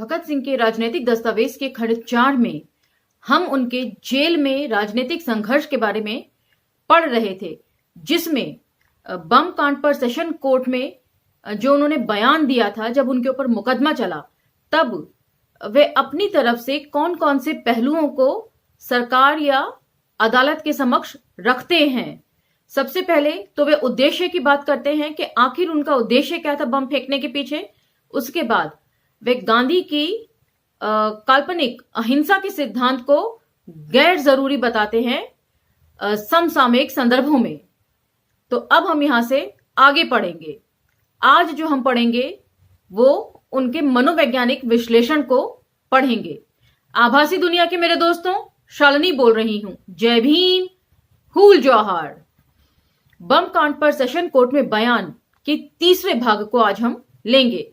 भगत सिंह के राजनीतिक दस्तावेज के खंड 4 में हम उनके जेल में राजनीतिक संघर्ष के बारे में पढ़ रहे थे, जिसमें बम कांड पर सेशन कोर्ट में जो उन्होंने बयान दिया था, जब उनके ऊपर मुकदमा चला, तब वे अपनी तरफ से कौन कौन से पहलुओं को सरकार या अदालत के समक्ष रखते हैं। सबसे पहले तो वे उद्देश्य की बात करते हैं कि आखिर उनका उद्देश्य क्या था बम फेंकने के पीछे। उसके बाद वे गांधी की काल्पनिक अहिंसा के सिद्धांत को गैर जरूरी बताते हैं समसामयिक संदर्भों में। तो अब हम यहां से आगे पढ़ेंगे। आज जो हम पढ़ेंगे वो उनके मनोवैज्ञानिक विश्लेषण को पढ़ेंगे। आभासी दुनिया के मेरे दोस्तों, शालिनी बोल रही हूं। जय भीम, हुल जौहार। बम कांड पर सेशन कोर्ट में बयान के तीसरे भाग को आज हम लेंगे,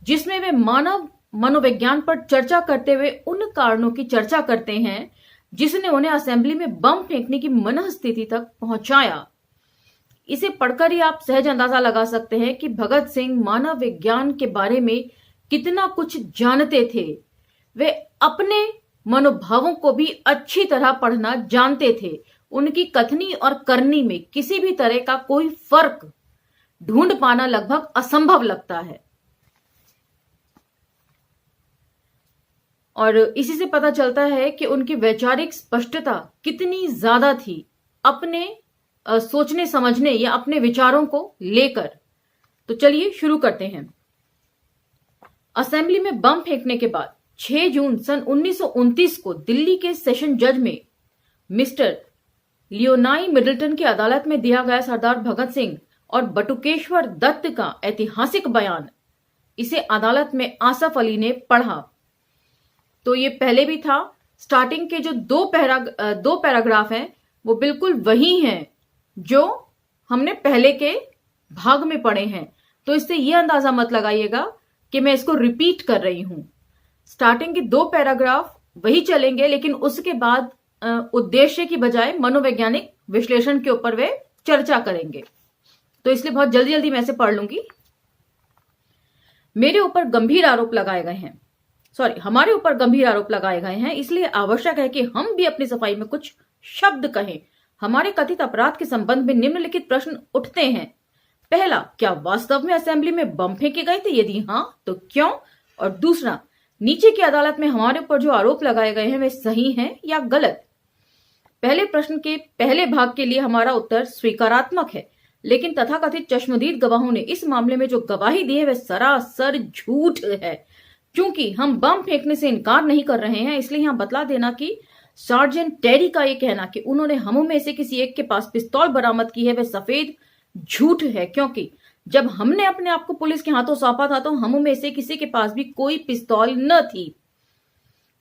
जिसमें वे मानव मनोविज्ञान पर चर्चा करते हुए उन कारणों की चर्चा करते हैं जिसने उन्हें असेंबली में बम फेंकने की मनःस्थिति तक पहुंचाया। इसे पढ़कर ही आप सहज अंदाजा लगा सकते हैं कि भगत सिंह मानव विज्ञान के बारे में कितना कुछ जानते थे। वे अपने मनोभावों को भी अच्छी तरह पढ़ना जानते थे। उनकी कथनी और करनी में किसी भी तरह का कोई फर्क ढूंढ पाना लगभग असंभव लगता है। और इसी से पता चलता है कि उनकी वैचारिक स्पष्टता कितनी ज्यादा थी अपने सोचने समझने या अपने विचारों को लेकर। तो चलिए शुरू करते हैं। असेंबली में बम फेंकने के बाद 6 जून सन 1929 को दिल्ली के सेशन जज में मिस्टर लियोनाई मिडल्टन की अदालत में दिया गया सरदार भगत सिंह और बटुकेश्वर दत्त का ऐतिहासिक बयान, इसे अदालत में आसफ अली ने पढ़ा। तो ये पहले भी था। स्टार्टिंग के जो दो पैराग्राफ हैं वो बिल्कुल वही हैं जो हमने पहले के भाग में पढ़े हैं। तो इससे ये अंदाजा मत लगाइएगा कि मैं इसको रिपीट कर रही हूं। स्टार्टिंग के 2 पैराग्राफ वही चलेंगे, लेकिन उसके बाद उद्देश्य की बजाय मनोवैज्ञानिक विश्लेषण के ऊपर वे चर्चा करेंगे। तो इसलिए बहुत जल्दी जल्दी मैं इसे पढ़ लूंगी। हमारे ऊपर गंभीर आरोप लगाए गए हैं, इसलिए आवश्यक है कि हम भी अपनी सफाई में कुछ शब्द कहें। हमारे कथित अपराध के संबंध में निम्नलिखित प्रश्न उठते हैं। पहला, क्या वास्तव में असेंबली में बम फेंके गए थे? यदि हां तो क्यों? और दूसरा, नीचे की अदालत में हमारे ऊपर जो आरोप लगाए गए हैं वे सही हैं या गलत? पहले प्रश्न के पहले भाग के लिए हमारा उत्तर स्वीकारात्मक है, लेकिन तथाकथित चश्मदीद गवाहों ने इस मामले में जो गवाही दी है वह सरासर झूठ है। क्योंकि हम बम फेंकने से इनकार नहीं कर रहे हैं, इसलिए यहां बतला देना कि सार्जेंट टेरी का यह कहना कि उन्होंने हम में से किसी एक के पास पिस्तौल बरामद की है वह सफेद झूठ है। क्योंकि जब हमने अपने आप को पुलिस के हाथों सौंपा था तो हम में से किसी के पास भी कोई पिस्तौल न थी।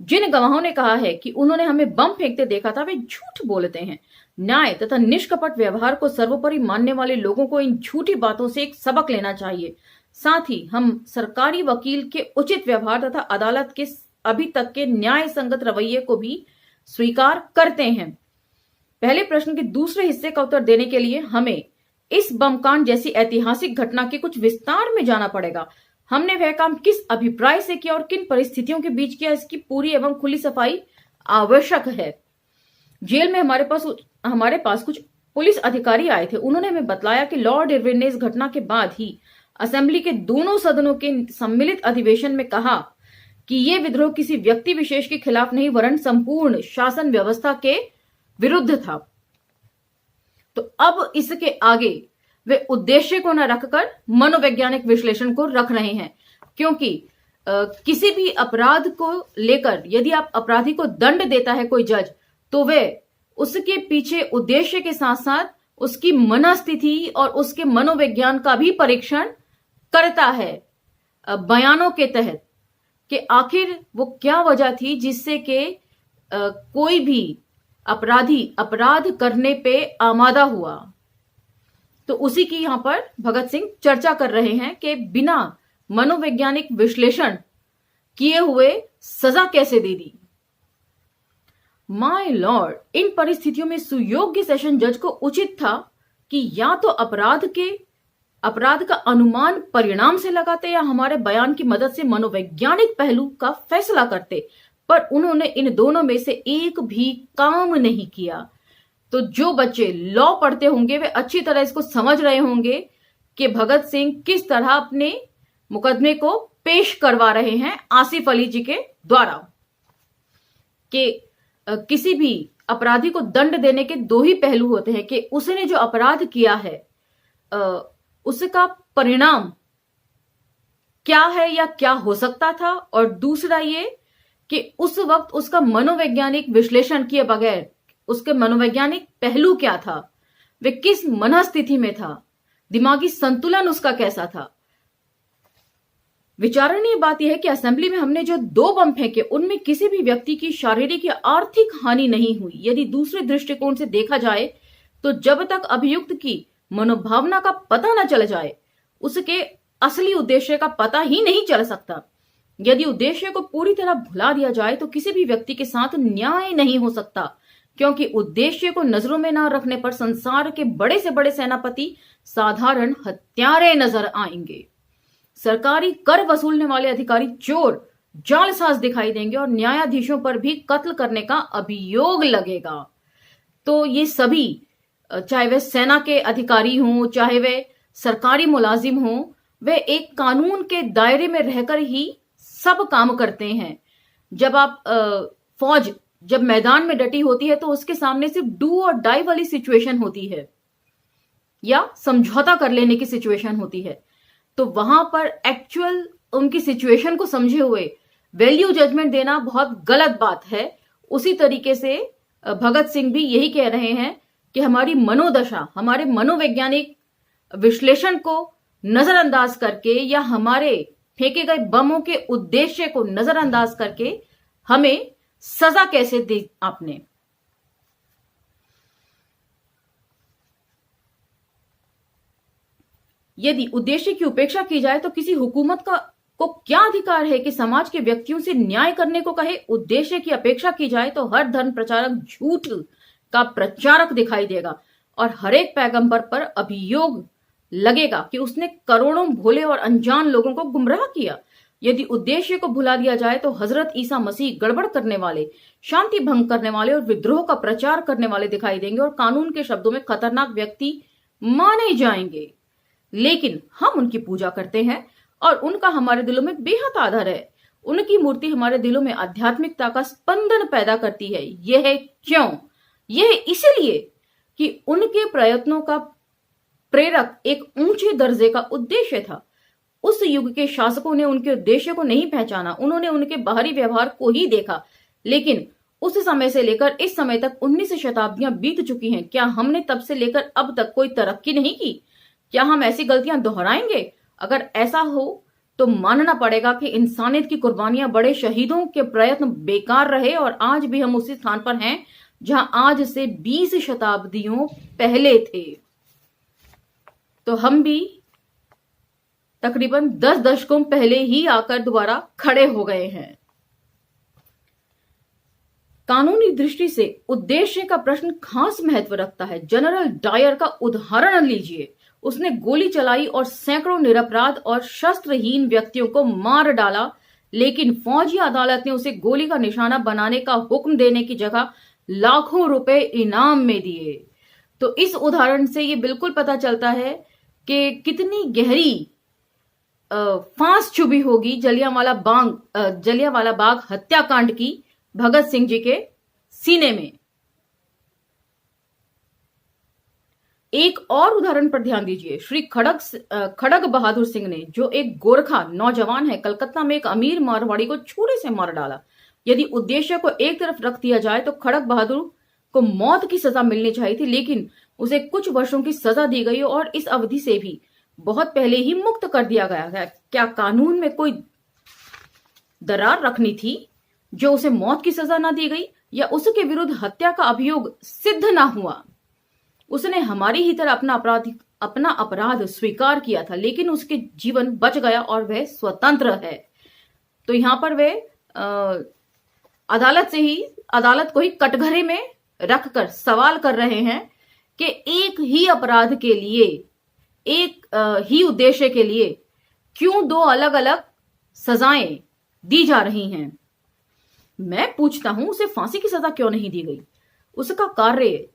जिन गवाहों ने कहा है कि उन्होंने हमें बम फेंकते देखा था वे झूठ बोलते हैं। न्याय तथा निष्कपट व्यवहार को सर्वोपरि मानने वाले लोगों को इन झूठी बातों से एक सबक लेना चाहिए। साथ ही हम सरकारी वकील के उचित व्यवहार तथा अदालत के अभी तक के न्याय संगत रवैये को भी स्वीकार करते हैं। पहले प्रश्न के दूसरे हिस्से का उत्तर देने के लिए हमें इस बमकांड जैसी ऐतिहासिक घटना के कुछ विस्तार में जाना पड़ेगा। हमने वह काम किस अभिप्राय से किया और किन परिस्थितियों के बीच किया, इसकी पूरी एवं खुली सफाई आवश्यक है। जेल में हमारे पास कुछ पुलिस अधिकारी आए थे। उन्होंने हमें बतलाया कि लॉर्ड इरविन ने इस घटना के बाद ही असेंबली के दोनों सदनों के सम्मिलित अधिवेशन में कहा कि यह विद्रोह किसी व्यक्ति विशेष के खिलाफ नहीं वरन संपूर्ण शासन व्यवस्था के विरुद्ध था। तो अब इसके आगे वे उद्देश्य को न रखकर मनोवैज्ञानिक विश्लेषण को रख रहे हैं, क्योंकि किसी भी अपराध को लेकर यदि आप अपराधी को दंड देता है कोई जज, तो वे उसके पीछे उद्देश्य के साथ साथ उसकी मनस्थिति और उसके मनोविज्ञान का भी परीक्षण करता है बयानों के तहत कि आखिर वो क्या वजह थी जिससे कि कोई भी अपराधी अपराध करने पे आमादा हुआ। तो उसी की यहां पर भगत सिंह चर्चा कर रहे हैं कि बिना मनोवैज्ञानिक विश्लेषण किए हुए सजा कैसे दे दी। माय लॉर्ड, इन परिस्थितियों में सुयोग्य सेशन जज को उचित था कि या तो अपराध के अपराध का अनुमान परिणाम से लगाते या हमारे बयान की मदद से मनोवैज्ञानिक पहलू का फैसला करते, पर उन्होंने इन दोनों में से एक भी काम नहीं किया। तो जो बच्चे लॉ पढ़ते होंगे वे अच्छी तरह इसको समझ रहे होंगे कि भगत सिंह किस तरह अपने मुकदमे को पेश करवा रहे हैं आसिफ अली जी के द्वारा। कि किसी भी अपराधी को दंड देने के दो ही पहलू होते हैं कि उसने जो अपराध किया है उसका परिणाम क्या है या क्या हो सकता था, और दूसरा ये कि उस वक्त उसका मनोवैज्ञानिक विश्लेषण किए बगैर उसके मनोवैज्ञानिक पहलू क्या था, वे किस मनस्थिति में था, दिमागी संतुलन उसका कैसा था। विचारणीय बात यह है कि असेंबली में हमने जो 2 बम फेंके उनमें किसी भी व्यक्ति की शारीरिक या आर्थिक हानि नहीं हुई। यदि दूसरे दृष्टिकोण से देखा जाए तो जब तक अभियुक्त की मनोभावना का पता न चल जाए उसके असली उद्देश्य का पता ही नहीं चल सकता। यदि उद्देश्य को पूरी तरह भुला दिया जाए तो किसी भी व्यक्ति के साथ न्याय नहीं हो सकता, क्योंकि उद्देश्य को नजरों में न रखने पर संसार के बड़े से बड़े सेनापति साधारण हत्यारे नजर आएंगे। सरकारी कर वसूलने वाले अधिकारी चोर जालसाज दिखाई देंगे और न्यायाधीशों पर भी कत्ल करने का अभियोग लगेगा। तो ये सभी, चाहे वे सेना के अधिकारी हों, चाहे वे सरकारी मुलाजिम हों, वे एक कानून के दायरे में रहकर ही सब काम करते हैं। जब आप फौज जब मैदान में डटी होती है तो उसके सामने सिर्फ डू और डाई वाली सिचुएशन होती है या समझौता कर लेने की सिचुएशन होती है। तो वहां पर एक्चुअल उनकी सिचुएशन को समझे हुए वैल्यू जजमेंट देना बहुत गलत बात है। उसी तरीके से भगत सिंह भी यही कह रहे हैं कि हमारी मनोदशा, हमारे मनोवैज्ञानिक विश्लेषण को नजरअंदाज करके या हमारे फेंके गए बमों के उद्देश्य को नजरअंदाज करके हमें सजा कैसे दी आपने। यदि उद्देश्य की उपेक्षा की जाए तो किसी हुकूमत को क्या अधिकार है कि समाज के व्यक्तियों से न्याय करने को कहे। उद्देश्य की अपेक्षा की जाए तो हर धर्म प्रचारक झूठ का प्रचारक दिखाई देगा और हर एक पैगंबर पर अभियोग लगेगा कि उसने करोड़ों भोले और अनजान लोगों को गुमराह किया। यदि उद्देश्य को भुला दिया जाए तो हजरत ईसा मसीह गड़बड़ करने वाले, शांति भंग करने वाले और विद्रोह का प्रचार करने वाले दिखाई देंगे और कानून के शब्दों में खतरनाक व्यक्ति माने जाएंगे। लेकिन हम उनकी पूजा करते हैं और उनका हमारे दिलों में बेहद आदर है। उनकी मूर्ति हमारे दिलों में आध्यात्मिकता का स्पंदन पैदा करती है। यह क्यों? यह इसलिए कि उनके प्रयत्नों का प्रेरक एक ऊंचे दर्जे का उद्देश्य था। उस युग के शासकों ने उनके उद्देश्य को नहीं पहचाना, उन्होंने उनके बाहरी व्यवहार को ही देखा। लेकिन उस समय से लेकर इस समय तक 19 शताब्दियां बीत चुकी हैं। क्या हमने तब से लेकर अब तक कोई तरक्की नहीं की? क्या हम ऐसी गलतियां दोहराएंगे? अगर ऐसा हो तो मानना पड़ेगा कि इंसानियत की कुर्बानियां, बड़े शहीदों के प्रयत्न बेकार रहे और आज भी हम उसी स्थान पर हैं जहां आज से 20 शताब्दियों पहले थे। तो हम भी तकरीबन 10 दशकों पहले ही आकर दोबारा खड़े हो गए हैं। कानूनी दृष्टि से उद्देश्य का प्रश्न खास महत्व रखता है। जनरल डायर का उदाहरण लीजिए। उसने गोली चलाई और सैकड़ों निरपराध और शस्त्रहीन व्यक्तियों को मार डाला, लेकिन फौजी अदालत ने उसे गोली का निशाना बनाने का हुक्म देने की जगह लाखों रुपए इनाम में दिए। तो इस उदाहरण से ये बिल्कुल पता चलता है कि कितनी गहरी फांस चुभी होगी जलियांवाला बाग हत्याकांड की भगत सिंह जी के सीने में। एक और उदाहरण पर ध्यान दीजिए। श्री खड़ग बहादुर सिंह ने, जो एक गोरखा नौजवान है, कलकत्ता में एक अमीर मारवाड़ी को छुरे से मार डाला। यदि उद्देश्य को एक तरफ रख दिया जाए तो खड़ग बहादुर को मौत की सजा मिलनी चाहिए थी, लेकिन उसे कुछ वर्षों की सजा दी गई और इस अवधि से भी बहुत पहले ही मुक्त कर दिया गया है। क्या कानून में कोई दरार रखनी थी जो उसे मौत की सजा ना दी गई, या उसके विरुद्ध हत्या का अभियोग सिद्ध ना हुआ? उसने हमारी ही तरह अपना अपराध स्वीकार किया था, लेकिन उसके जीवन बच गया और वह स्वतंत्र है। तो यहां पर वे अदालत को ही कटघरे में रखकर सवाल कर रहे हैं कि एक ही अपराध के लिए एक ही उद्देश्य के लिए क्यों दो अलग अलग सजाएं दी जा रही हैं? मैं पूछता हूं, उसे फांसी की सजा क्यों नहीं दी गई? उसका कार्य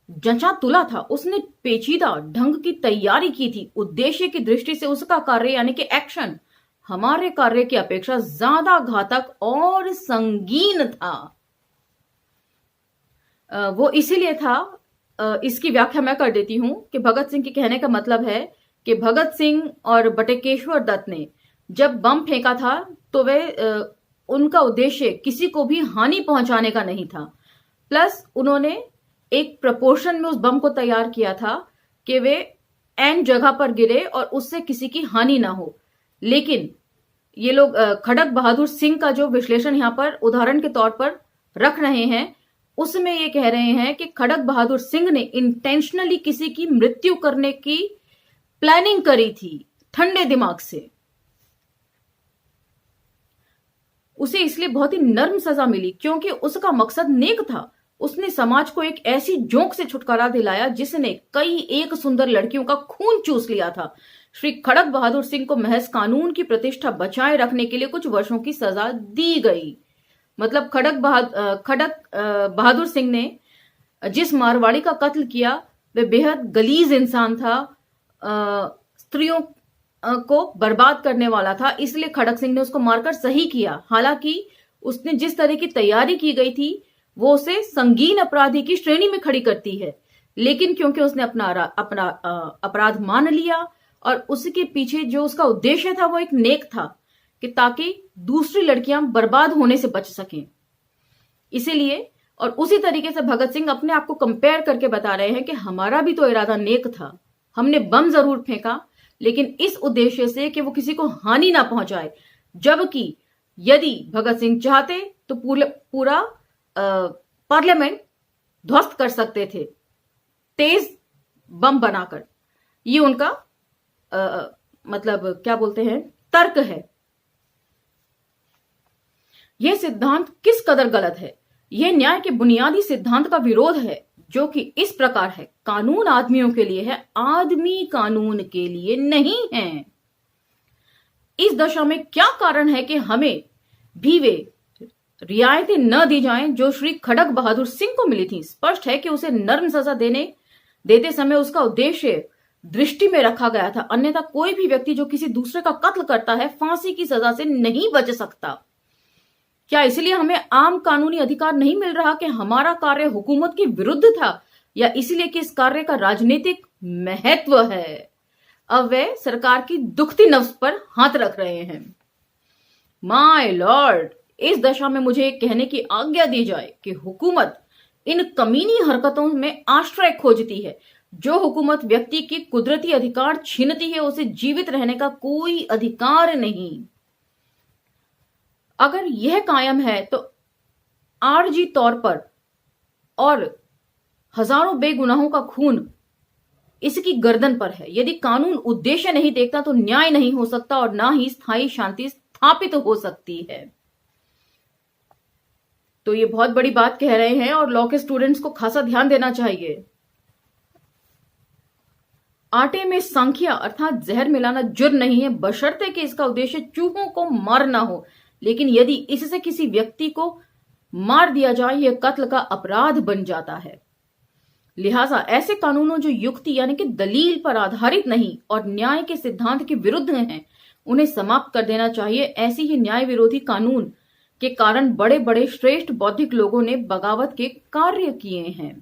जंचा तुला था, उसने पेचीदा ढंग की तैयारी की थी। उद्देश्य की दृष्टि से उसका कार्य यानी कि एक्शन हमारे कार्य की अपेक्षा ज्यादा घातक और संगीन था। वो इसीलिए था, इसकी व्याख्या मैं कर देती हूं कि भगत सिंह के कहने का मतलब है कि भगत सिंह और बटुकेश्वर दत्त ने जब बम फेंका था तो वे उनका उद्देश्य किसी को भी हानि पहुंचाने का नहीं था। प्लस उन्होंने एक प्रपोर्शन में उस बम को तैयार किया था कि वे एन जगह पर गिरे और उससे किसी की हानि ना हो। लेकिन ये लोग खड़क बहादुर सिंह का जो विश्लेषण यहां पर उदाहरण के तौर पर रख रहे हैं, उसमें ये कह रहे हैं कि खड़क बहादुर सिंह ने इंटेंशनली किसी की मृत्यु करने की प्लानिंग करी थी ठंडे दिमाग से। उसे इसलिए बहुत ही नर्म सजा मिली क्योंकि उसका मकसद नेक था। उसने समाज को एक ऐसी जोंक से छुटकारा दिलाया जिसने कई एक सुंदर लड़कियों का खून चूस लिया था। श्री खड़क बहादुर सिंह को महज कानून की प्रतिष्ठा बचाए रखने के लिए कुछ वर्षों की सजा दी गई। मतलब खड़क बहादुर सिंह ने जिस मारवाड़ी का कत्ल किया वह बेहद गलीज इंसान था, स्त्रियों को बर्बाद करने वाला था, इसलिए खड़क सिंह ने उसको मारकर सही किया। हालांकि उसने जिस तरह की तैयारी की गई थी वो उसे संगीन अपराधी की श्रेणी में खड़ी करती है, लेकिन क्योंकि उसने अपना अपराध मान लिया और उसके पीछे जो उसका उद्देश्य था वो एक नेक था कि ताकि दूसरी लड़कियां बर्बाद होने से बच सकें। इसीलिए और उसी तरीके से भगत सिंह अपने आप को कंपेयर करके बता रहे हैं कि हमारा भी तो इरादा नेक था, हमने बम जरूर फेंका लेकिन इस उद्देश्य से कि वो किसी को हानि ना पहुंचाए। जबकि यदि भगत सिंह चाहते तो पूरा पार्लियामेंट ध्वस्त कर सकते थे तेज बम बनाकर। ये उनका मतलब क्या बोलते हैं, तर्क है। यह सिद्धांत किस कदर गलत है। यह न्याय के बुनियादी सिद्धांत का विरोध है जो कि इस प्रकार है, कानून आदमियों के लिए है, आदमी कानून के लिए नहीं है। इस दशा में क्या कारण है कि हमें भी वे रियायतें न दी जाएं जो श्री खड़क बहादुर सिंह को मिली थी। स्पष्ट है कि उसे नर्म सजा देते समय उसका उद्देश्य दृष्टि में रखा गया था, अन्यथा कोई भी व्यक्ति जो किसी दूसरे का कत्ल करता है फांसी की सजा से नहीं बच सकता। क्या इसलिए हमें आम कानूनी अधिकार नहीं मिल रहा कि हमारा कार्य हुकूमत के विरुद्ध था, या इसलिए कि इस कार्य का राजनीतिक महत्व है? अब वे सरकार की दुखती नफ्स पर हाथ रख रहे हैं। माय लॉर्ड, इस दशा में मुझे कहने की आज्ञा दी जाए कि हुकूमत इन कमीनी हरकतों में आश्रय खोजती है। जो हुकूमत व्यक्ति के कुदरती अधिकार छीनती है उसे जीवित रहने का कोई अधिकार नहीं। अगर यह कायम है तो आरजी तौर पर और हजारों बेगुनाहों का खून इसकी गर्दन पर है। यदि कानून उद्देश्य नहीं देखता तो न्याय नहीं हो सकता और ना ही स्थायी शांति स्थापित हो सकती है। तो ये बहुत बड़ी बात कह रहे हैं और लॉ के स्टूडेंट्स को खासा ध्यान देना चाहिए। आटे में सांखिया अर्थात जहर मिलाना जुर्म नहीं है, बशर्ते कि इसका उद्देश्य चूहों को मारना हो। लेकिन यदि इससे किसी व्यक्ति को मार दिया जाए यह कत्ल का अपराध बन जाता है। लिहाजा ऐसे कानूनों जो युक्ति यानी कि दलील पर आधारित नहीं और न्याय के सिद्धांत के विरुद्ध हैं, उन्हें समाप्त कर देना चाहिए। ऐसी ही न्याय विरोधी कानून के कारण बड़े बड़े श्रेष्ठ बौद्धिक लोगों ने बगावत के कार्य किए हैं।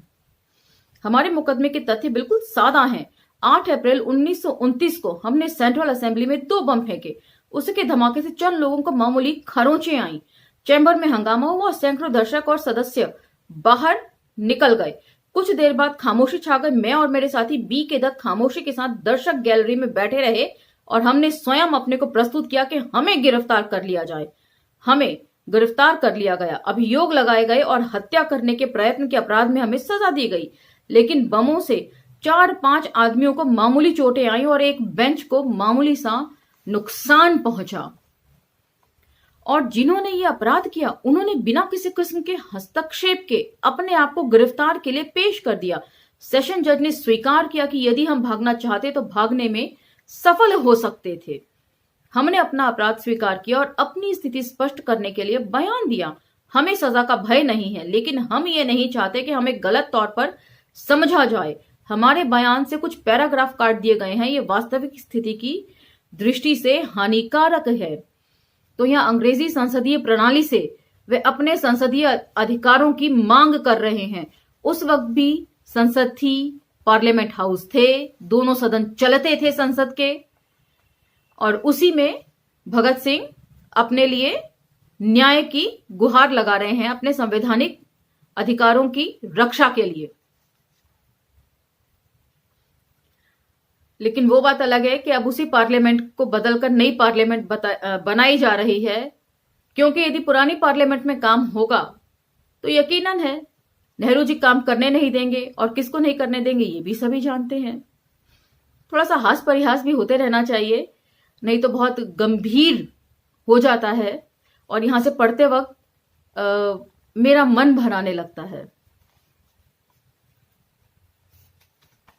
हमारे मुकदमे के तथ्य बिल्कुल सादा हैं। 8 अप्रैल 1929 को हमने सेंट्रल असेंबली में 2 बम फेंके। उसके धमाके से चंद लोगों को मामूली खरोंचें आईं। चैम्बर में हंगामा हुआ, सैकड़ों दर्शक और सदस्य बाहर निकल गए। कुछ देर बाद खामोशी छा गई। मैं और मेरे साथी बी के दत्त खामोशी के साथ दर्शक गैलरी में बैठे रहे और हमने स्वयं अपने को प्रस्तुत किया कि हमें गिरफ्तार कर लिया जाए। हमें गिरफ्तार कर लिया गया, अभियोग लगाए गए और हत्या करने के प्रयत्न के अपराध में हमें सजा दी गई। लेकिन बमों से 4-5 आदमियों को मामूली चोटें आई और एक बेंच को मामूली सा नुकसान पहुंचा। और जिन्होंने ये अपराध किया उन्होंने बिना किसी किस्म के हस्तक्षेप के अपने आप को गिरफ्तार के लिए पेश कर दिया। सेशन जज ने स्वीकार किया कि यदि हम भागना चाहते तो भागने में सफल हो सकते थे। हमने अपना अपराध स्वीकार किया और अपनी स्थिति स्पष्ट करने के लिए बयान दिया। हमें सजा का भय नहीं है, लेकिन हम ये नहीं चाहते कि हमें गलत तौर पर समझा जाए। हमारे बयान से कुछ पैराग्राफ काट दिए गए हैं, ये वास्तविक स्थिति की दृष्टि से हानिकारक है। तो यहाँ अंग्रेजी संसदीय प्रणाली से वे अपने संसदीय अधिकारों की मांग कर रहे हैं। उस वक्त भी संसद थी, पार्लियामेंट हाउस थे, दोनों सदन चलते थे संसद के, और उसी में भगत सिंह अपने लिए न्याय की गुहार लगा रहे हैं, अपने संवैधानिक अधिकारों की रक्षा के लिए। लेकिन वो बात अलग है कि अब उसी पार्लियामेंट को बदलकर नई पार्लियामेंट बनाई जा रही है, क्योंकि यदि पुरानी पार्लियामेंट में काम होगा तो यकीनन है नेहरू जी काम करने नहीं देंगे, और किसको नहीं करने देंगे ये भी सभी जानते हैं। थोड़ा सा हास परिहास भी होते रहना चाहिए, नहीं तो बहुत गंभीर हो जाता है और यहां से पढ़ते वक्त मेरा मन भराने लगता है।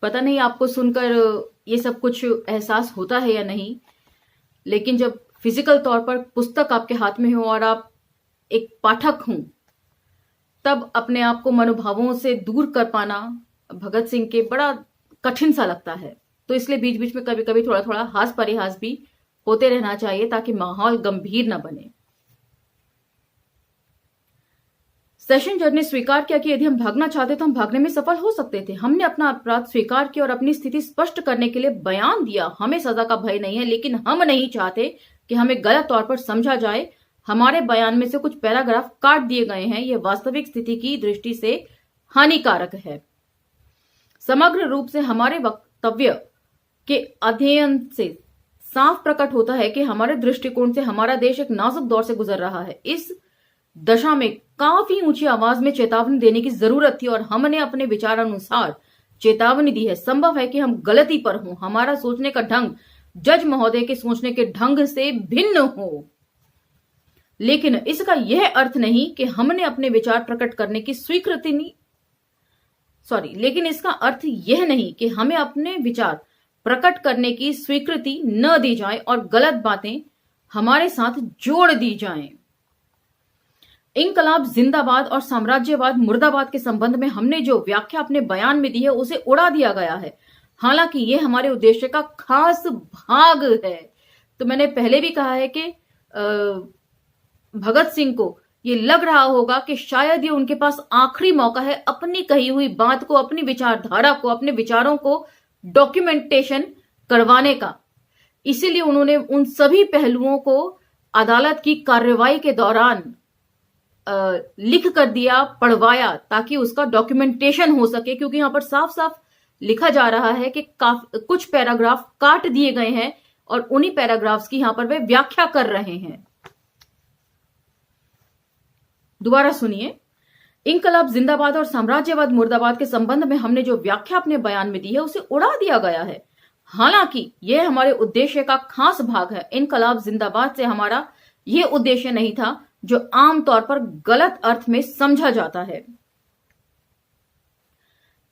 पता नहीं आपको सुनकर ये सब कुछ एहसास होता है या नहीं, लेकिन जब फिजिकल तौर पर पुस्तक आपके हाथ में हो और आप एक पाठक हों, तब अपने आप को मनोभावों से दूर कर पाना भगत सिंह के बड़ा कठिन सा लगता है। तो इसलिए बीच बीच में कभी कभी थोड़ा थोड़ा हास परिहास भी होते रहना चाहिए, ताकि माहौल गंभीर न बने। सेशन जज ने स्वीकार किया कि यदि हम भागना चाहते तो हम भागने में सफल हो सकते थे। हमने अपना अपराध स्वीकार किया और अपनी स्थिति स्पष्ट करने के लिए बयान दिया। हमें सजा का भय नहीं है, लेकिन हम नहीं चाहते कि हमें गलत तौर पर समझा जाए। हमारे बयान में से कुछ पैराग्राफ काट दिए गए हैं, यह वास्तविक स्थिति की दृष्टि से हानिकारक है। समग्र रूप से हमारे वक्तव्य के अध्ययन से साफ प्रकट होता है कि हमारे दृष्टिकोण से हमारा देश एक नाजुक दौर से गुजर रहा है। इस दशा में काफी ऊंची आवाज में चेतावनी देने की जरूरत थी, और हमने अपने विचार अनुसार चेतावनी दी है। संभव है कि हम गलती पर हों, हमारा सोचने का ढंग जज महोदय के सोचने के ढंग से भिन्न हो, लेकिन इसका यह अर्थ नहीं कि हमने अपने विचार प्रकट करने की स्वीकृति नहीं, लेकिन इसका अर्थ यह नहीं कि हमें अपने विचार प्रकट करने की स्वीकृति न दी जाए और गलत बातें हमारे साथ जोड़ दी जाएं। इंकलाब जिंदाबाद और साम्राज्यवाद मुर्दाबाद के संबंध में हमने जो व्याख्या अपने बयान में दी है उसे उड़ा दिया गया है, हालांकि यह हमारे उद्देश्य का खास भाग है। तो मैंने पहले भी कहा है कि भगत सिंह को ये लग रहा होगा कि शायद ये उनके पास आखिरी मौका है अपनी कही हुई बात को, अपनी विचारधारा को, अपने विचारों को डॉक्यूमेंटेशन करवाने का। इसीलिए उन्होंने उन सभी पहलुओं को अदालत की कार्रवाई के दौरान लिख कर दिया, पढ़वाया, ताकि उसका डॉक्यूमेंटेशन हो सके। क्योंकि यहां पर साफ साफ लिखा जा रहा है कि कुछ पैराग्राफ काट दिए गए हैं और उन्हीं पैराग्राफ्स की यहां पर वे व्याख्या कर रहे हैं। दोबारा सुनिए। इंकलाब जिंदाबाद और साम्राज्यवाद मुर्दाबाद के संबंध में हमने जो व्याख्या अपने बयान में दी है उसे उड़ा दिया गया है, हालांकि यह हमारे उद्देश्य का खास भाग है। इंकलाब जिंदाबाद से हमारा यह उद्देश्य नहीं था जो आमतौर पर गलत अर्थ में समझा जाता है।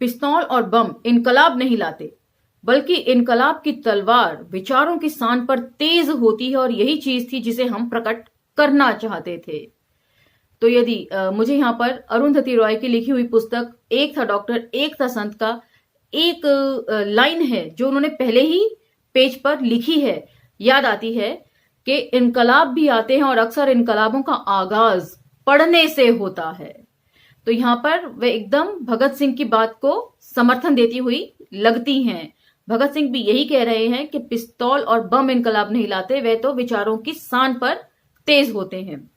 पिस्तौल और बम इनकलाब नहीं लाते, बल्कि इनकलाब की तलवार विचारों की शान पर तेज होती है, और यही चीज थी जिसे हम प्रकट करना चाहते थे। तो यदि मुझे यहाँ पर अरुंधति रॉय की लिखी हुई पुस्तक एक था डॉक्टर एक था संत का एक लाइन है जो उन्होंने पहले ही पेज पर लिखी है, याद आती है कि इनकलाब भी आते हैं और अक्सर इनकलाबों का आगाज पढ़ने से होता है। तो यहां पर वे एकदम भगत सिंह की बात को समर्थन देती हुई लगती हैं। भगत सिंह भी यही कह रहे हैं कि पिस्तौल और बम इनकलाब नहीं लाते, वे तो विचारों की शान पर तेज होते हैं।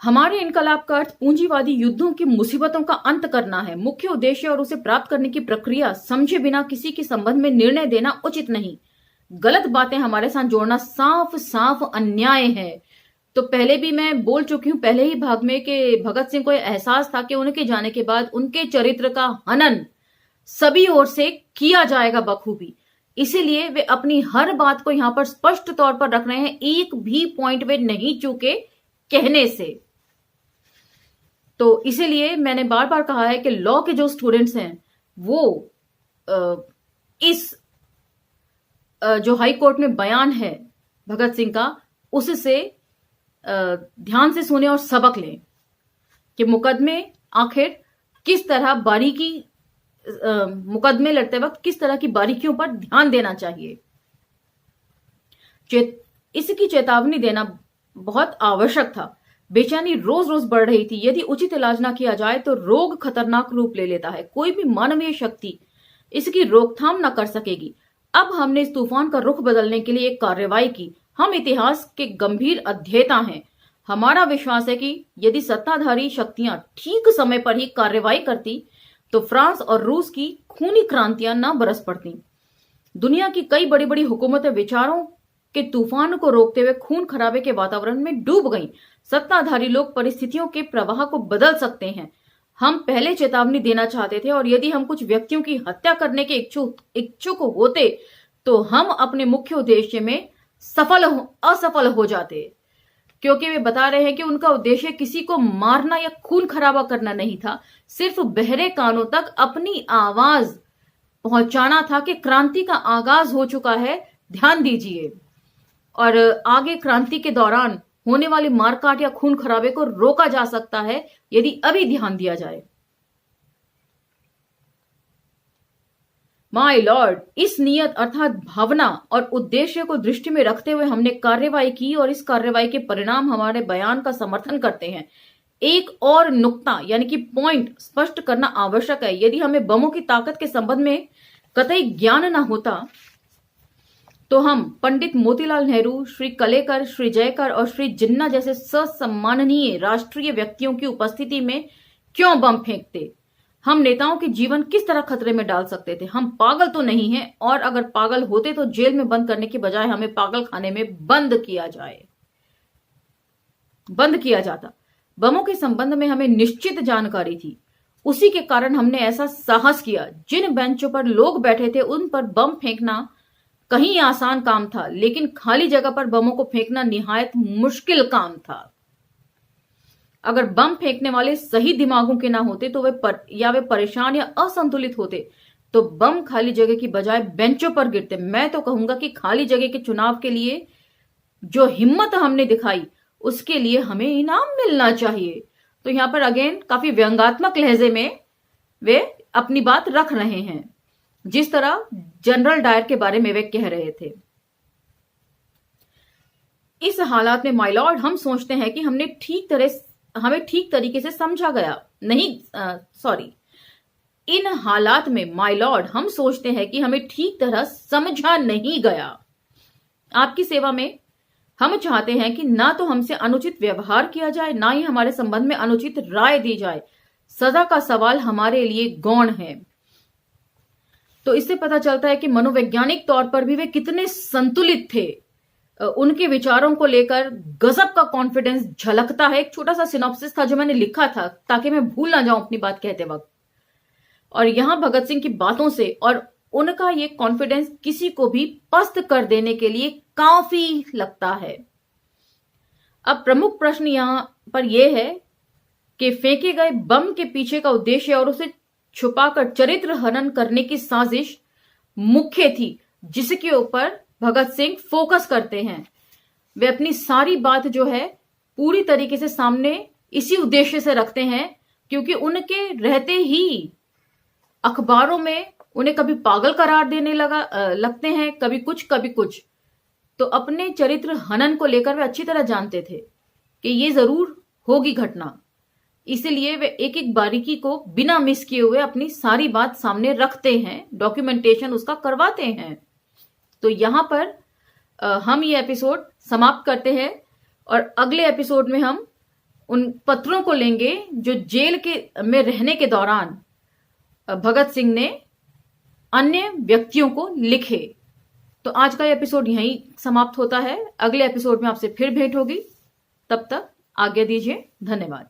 हमारे इनकलाब का अर्थ पूंजीवादी युद्धों की मुसीबतों का अंत करना है। मुख्य उद्देश्य और उसे प्राप्त करने की प्रक्रिया समझे बिना किसी के संबंध में निर्णय देना उचित नहीं। गलत बातें हमारे साथ जोड़ना साफ साफ अन्याय है। तो पहले भी मैं बोल चुकी हूं पहले ही भाग में कि भगत सिंह को एहसास था कि उनके जाने के बाद उनके चरित्र का हनन सभी ओर से किया जाएगा बखूबी। इसीलिए वे अपनी हर बात को यहां पर स्पष्ट तौर पर रख रहे हैं, एक भी पॉइंट वे नहीं चूके कहने से। तो इसीलिए मैंने बार बार कहा है कि लॉ के जो स्टूडेंट्स हैं वो इस जो हाई कोर्ट में बयान है भगत सिंह का, उससे ध्यान से सुने और सबक लें कि मुकदमे आखिर किस तरह बारीकी, मुकदमे लड़ते वक्त किस तरह की बारीकियों पर ध्यान देना चाहिए। इसकी चेतावनी देना बहुत आवश्यक था। बेचैनी रोज रोज बढ़ रही थी। यदि उचित इलाज ना किया जाए तो रोग खतरनाक रूप ले लेता है। कोई भी मानवीय शक्ति इसकी रोकथाम ना कर सकेगी। अब हमने इस तूफान का रुख बदलने के लिए एक कार्रवाई की। हम इतिहास के गंभीर अध्येता हैं। हमारा विश्वास है कि यदि सत्ताधारी शक्तियां ठीक समय पर ही कार्रवाई करती तो फ्रांस और रूस की खूनी क्रांतियां न बरस पड़ती। दुनिया की कई बड़ी बड़ी हुकूमतें विचारों के तूफान को रोकते हुए खून खराबे के वातावरण में डूब गईं। सत्ताधारी लोग परिस्थितियों के प्रवाह को बदल सकते हैं। हम पहले चेतावनी देना चाहते थे और यदि हम कुछ व्यक्तियों की हत्या करने के इच्छुक होते तो हम अपने मुख्य उद्देश्य में असफल हो जाते, क्योंकि वे बता रहे हैं कि उनका उद्देश्य किसी को मारना या खून खराबा करना नहीं था, सिर्फ बहरे कानों तक अपनी आवाज पहुंचाना था कि क्रांति का आगाज हो चुका है, ध्यान दीजिए। और आगे क्रांति के दौरान होने वाली मारकाट या खून खराबे को रोका जा सकता है यदि अभी ध्यान दिया जाए। माय लॉर्ड, इस नियत अर्थात भावना और उद्देश्य को दृष्टि में रखते हुए हमने कार्रवाई की और इस कार्रवाई के परिणाम हमारे बयान का समर्थन करते हैं। एक और नुक्ता यानी कि पॉइंट स्पष्ट करना आवश्यक है। यदि हमें बमों की ताकत के संबंध में कतई ज्ञान न होता तो हम पंडित मोतीलाल नेहरू, श्री कलेकर, श्री जयकर और श्री जिन्ना जैसे ससम्माननीय राष्ट्रीय व्यक्तियों की उपस्थिति में क्यों बम फेंकते? हम नेताओं के जीवन किस तरह खतरे में डाल सकते थे? हम पागल तो नहीं हैं, और अगर पागल होते तो जेल में बंद करने की बजाय हमें पागल खाने में बंद किया जाता। बमों के संबंध में हमें निश्चित जानकारी थी, उसी के कारण हमने ऐसा साहस किया। जिन बेंचों पर लोग बैठे थे उन पर बम फेंकना कहीं आसान काम था, लेकिन खाली जगह पर बमों को फेंकना निहायत मुश्किल काम था। अगर बम फेंकने वाले सही दिमागों के ना होते तो वे परेशान या असंतुलित होते तो बम खाली जगह की बजाय बेंचों पर गिरते। मैं तो कहूंगा कि खाली जगह के चुनाव के लिए जो हिम्मत हमने दिखाई उसके लिए हमें इनाम मिलना चाहिए। तो यहां पर अगेन काफी व्यंग्यात्मक लहजे में वे अपनी बात रख रहे हैं, जिस तरह जनरल डायर के बारे में वे कह रहे थे। इस हालात में माय लॉर्ड, हम सोचते हैं कि हमें ठीक तरीके से समझा गया नहीं। इन हालात में माय लॉर्ड, हम सोचते हैं कि हमें ठीक तरह समझा नहीं गया। आपकी सेवा में हम चाहते हैं कि ना तो हमसे अनुचित व्यवहार किया जाए, ना ही हमारे संबंध में अनुचित राय दी जाए। सजा का सवाल हमारे लिए गौण है। तो इससे पता चलता है कि मनोवैज्ञानिक तौर पर भी वे कितने संतुलित थे। उनके विचारों को लेकर गजब का कॉन्फिडेंस झलकता है। एक छोटा सा सिनॉप्सिस था जो मैंने लिखा था ताकि मैं भूल ना जाऊं अपनी बात कहते वक्त। और यहां भगत सिंह की बातों से और उनका ये कॉन्फिडेंस किसी को भी पस्त कर देने के लिए काफी लगता है। अब प्रमुख प्रश्न यहां पर यह है कि फेंके गए बम के पीछे का उद्देश्य और उसे छुपाकर चरित्र हनन करने की साजिश मुख्य थी, जिसके ऊपर भगत सिंह फोकस करते हैं। वे अपनी सारी बात जो है पूरी तरीके से सामने इसी उद्देश्य से रखते हैं, क्योंकि उनके रहते ही अखबारों में उन्हें कभी पागल करार देने लगते हैं, कभी कुछ। तो अपने चरित्र हनन को लेकर वे अच्छी तरह जानते थे कि ये जरूर होगी घटना। इसीलिए वे एक एक बारीकी को बिना मिस किए हुए अपनी सारी बात सामने रखते हैं, डॉक्यूमेंटेशन उसका करवाते हैं। तो यहां पर हम ये एपिसोड समाप्त करते हैं और अगले एपिसोड में हम उन पत्रों को लेंगे जो जेल में रहने के दौरान भगत सिंह ने अन्य व्यक्तियों को लिखे। तो आज का एपिसोड यहीं समाप्त होता है। अगले एपिसोड में आपसे फिर भेंट होगी। तब तक आज्ञा दीजिए। धन्यवाद।